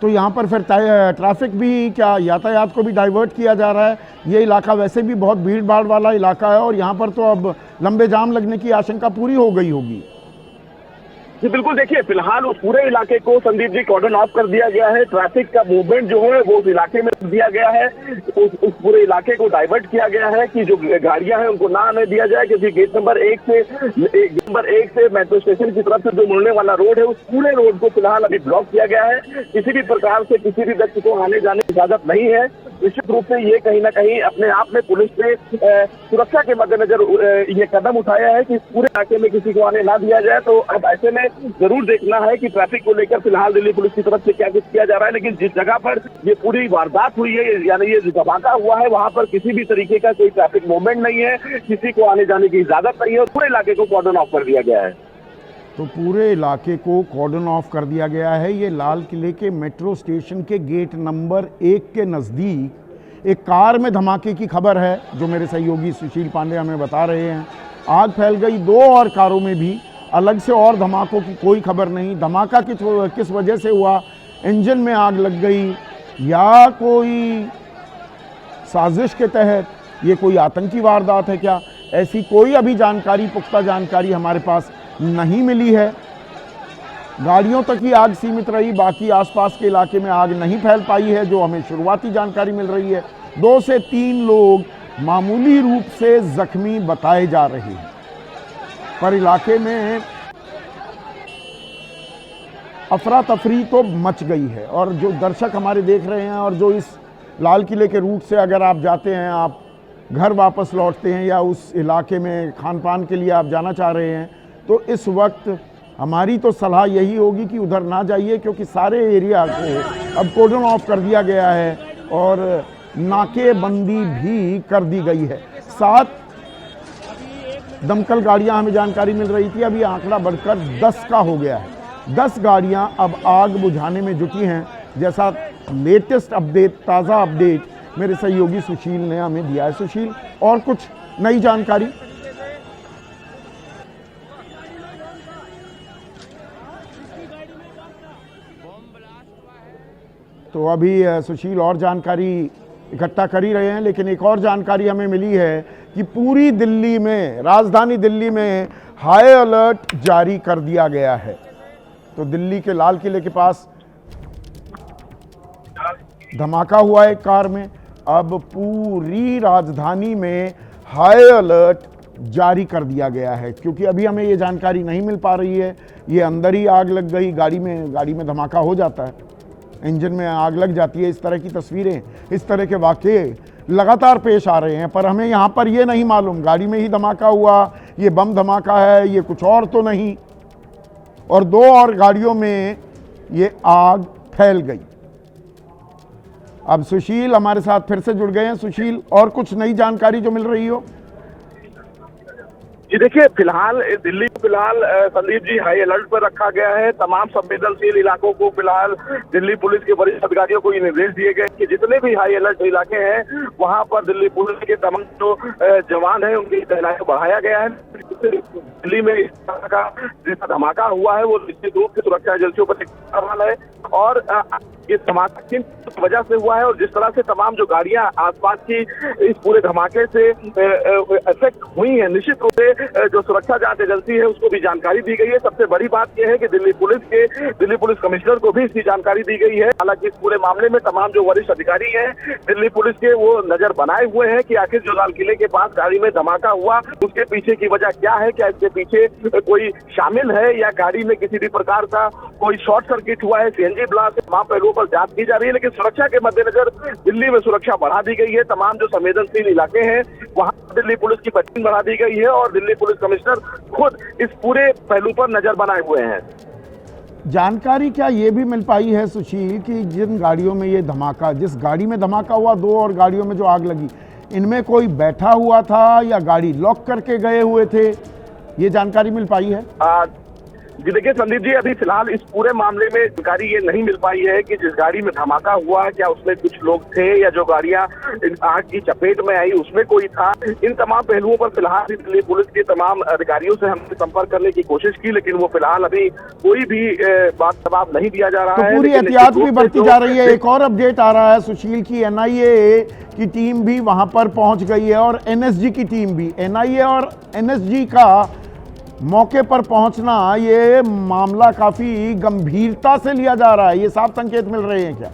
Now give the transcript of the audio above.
तो यहाँ पर फिर ट्रैफिक भी, क्या यातायात को भी डाइवर्ट किया जा रहा है। ये इलाका वैसे भी बहुत भीड़ भाड़ वाला इलाका है और यहाँ पर तो अब लंबे जाम लगने की आशंका पूरी हो गई होगी। जी बिल्कुल, देखिए फिलहाल उस पूरे इलाके को संदीप जी कॉर्डन ऑफ कर दिया गया है। ट्रैफिक का मूवमेंट जो है वो उस इलाके में दिया गया है। उस पूरे इलाके को डाइवर्ट किया गया है कि जो गाड़ियां हैं उनको ना आने दिया जाए, क्योंकि गेट नंबर एक से मेट्रो स्टेशन की तरफ से जो मुड़ने वाला रोड है उस पूरे रोड को फिलहाल अभी ब्लॉक किया गया है। किसी भी प्रकार से किसी भी व्यक्ति को आने जाने की इजाजत नहीं है। निश्चित रूप से ये कहीं ना कहीं अपने आप में पुलिस ने सुरक्षा के मद्देनजर ये कदम उठाया है कि पूरे इलाके में किसी को आने ना दिया जाए। तो अब ऐसे में जरूर देखना है कि ट्रैफिक को लेकर फिलहाल दिल्ली पुलिस की तरफ से क्या कुछ किया जा रहा है। लेकिन जिस जगह पर ये पूरी वारदात हुई है, यानी ये धमाका हुआ है, वहां पर किसी भी तरीके का कोई ट्रैफिक मूवमेंट नहीं है, किसी को आने जाने की इजाजत नहीं है और पूरे इलाके को कॉर्डन ऑफ कर दिया गया है। तो पूरे इलाके को कॉर्डन ऑफ कर दिया गया है। ये लाल किले के मेट्रो स्टेशन के गेट नंबर 1 के नज़दीक एक कार में धमाके की खबर है, जो मेरे सहयोगी सुशील पांडे हमें बता रहे हैं। आग फैल गई 2 और कारों में भी। अलग से और धमाकों की कोई खबर नहीं। धमाका किस वजह से हुआ, इंजन में आग लग गई या कोई साजिश के तहत ये कोई आतंकी वारदात है क्या, ऐसी कोई अभी जानकारी, पुख्ता जानकारी हमारे पास नहीं मिली है। गाड़ियों तक ही आग सीमित रही, बाकी आसपास के इलाके में आग नहीं फैल पाई है, जो हमें शुरुआती जानकारी मिल रही है। 2 से 3 लोग मामूली रूप से जख्मी बताए जा रहे हैं, पर इलाके में अफरा तफरी तो मच गई है। और जो दर्शक हमारे देख रहे हैं और जो इस लाल किले के रूट से अगर आप जाते हैं, आप घर वापस लौटते हैं या उस इलाके में खान पान के लिए आप जाना चाह रहे हैं, तो इस वक्त हमारी तो सलाह यही होगी कि उधर ना जाइए, क्योंकि सारे एरिया को अब कॉर्डन ऑफ कर दिया गया है और नाकेबंदी भी कर दी गई है। 7 दमकल गाड़ियां हमें जानकारी मिल रही थी, अभी आंकड़ा बढ़कर 10 का हो गया है। 10 गाड़ियां अब आग बुझाने में जुटी हैं, जैसा लेटेस्ट अपडेट, ताज़ा अपडेट मेरे सहयोगी सुशील ने हमें दिया है। सुशील, और कुछ नई जानकारी? तो अभी सुशील और जानकारी इकट्ठा कर ही रहे हैं, लेकिन एक और जानकारी हमें मिली है कि पूरी दिल्ली में, राजधानी दिल्ली में हाई अलर्ट जारी कर दिया गया है। तो दिल्ली के लाल किले के पास धमाका हुआ है कार में, अब पूरी राजधानी में हाई अलर्ट जारी कर दिया गया है, क्योंकि अभी हमें ये जानकारी नहीं मिल पा रही है। ये अंदर ही आग लग गई, गाड़ी में धमाका हो जाता है, इंजन में आग लग जाती है। इस तरह की तस्वीरें, इस तरह के वाक़े लगातार पेश आ रहे हैं, पर हमें यहाँ पर ये नहीं मालूम गाड़ी में ही धमाका हुआ, ये बम धमाका है, ये कुछ और तो नहीं। और 2 और गाड़ियों में ये आग फैल गई। अब सुशील हमारे साथ फिर से जुड़ गए हैं। सुशील, और कुछ नई जानकारी जो मिल रही हो? जी देखिए, फिलहाल दिल्ली को संदीप जी हाई अलर्ट पर रखा गया है। तमाम संवेदनशील इलाकों को फिलहाल दिल्ली पुलिस के वरिष्ठ अधिकारियों को ये निर्देश दिए गए कि जितने भी हाई अलर्ट इलाके हैं वहां पर दिल्ली पुलिस के तमाम जो जवान हैं उनकी तैनाती बढ़ाया गया है। दिल्ली में इस तरह का जिस धमाका हुआ है वो निश्चित रूप से सुरक्षा एजेंसियों पर सवाल है और ये धमाका किन वजह से हुआ है और जिस तरह से तमाम जो गाड़ियां आसपास की इस पूरे धमाके से इफेक्ट हुई है, निश्चित रूप से जो सुरक्षा जांच एजेंसी है उसको भी जानकारी दी गई है। सबसे बड़ी बात यह है कि दिल्ली पुलिस कमिश्नर को भी इसकी जानकारी दी गई है। हालांकि इस पूरे मामले में तमाम जो वरिष्ठ अधिकारी हैं दिल्ली पुलिस के, वो नजर बनाए हुए हैं कि आखिर जो लाल किले के पास गाड़ी में धमाका हुआ उसके पीछे की वजह क्या है, क्या इसके पीछे कोई शामिल है या गाड़ी में किसी भी प्रकार का कोई शॉर्ट सर्किट हुआ है, सीएनजी ब्लास्ट, तमाम पहलुओं पर जांच की जा रही है। लेकिन सुरक्षा के मद्देनजर दिल्ली में सुरक्षा बढ़ा दी गई है। तमाम जो संवेदनशील इलाके हैं वहां दिल्ली पुलिस की पहचान बढ़ा दी गई है और दिल्ली पुलिस कमिश्नर खुद इस पूरे पहलू पर नजर बनाए हुए हैं। जानकारी क्या ये भी मिल पाई है सुशील कि जिन गाड़ियों में ये धमाका, जिस गाड़ी में धमाका हुआ, 2 और गाड़ियों में जो आग लगी, इनमें कोई बैठा हुआ था या गाड़ी लॉक करके गए हुए थे, ये जानकारी मिल पाई है? जी देखिए संदीप जी, अभी फिलहाल इस पूरे मामले में जानकारी ये नहीं मिल पाई है कि जिस गाड़ी में धमाका हुआ क्या उसमें कुछ लोग थे या जो गाड़ियां आग की चपेट में आई उसमें कोई था। इन तमाम पहलुओं पर फिलहाल दिल्ली पुलिस के तमाम अधिकारियों से हमने संपर्क करने की कोशिश की, लेकिन वो फिलहाल अभी कोई भी बात जवाब नहीं दिया जा रहा तो है। पूरी एहतियात भी बरती जा रही है। एक और अपडेट आ रहा है सुशील की एनआईए की टीम भी वहां पर पहुंच गई है और एनएसजी की टीम भी। एनआईए और एनएसजी का मौके पर पहुंचना, ये मामला काफी गंभीरता से लिया जा रहा है, ये साफ संकेत मिल रहे हैं क्या?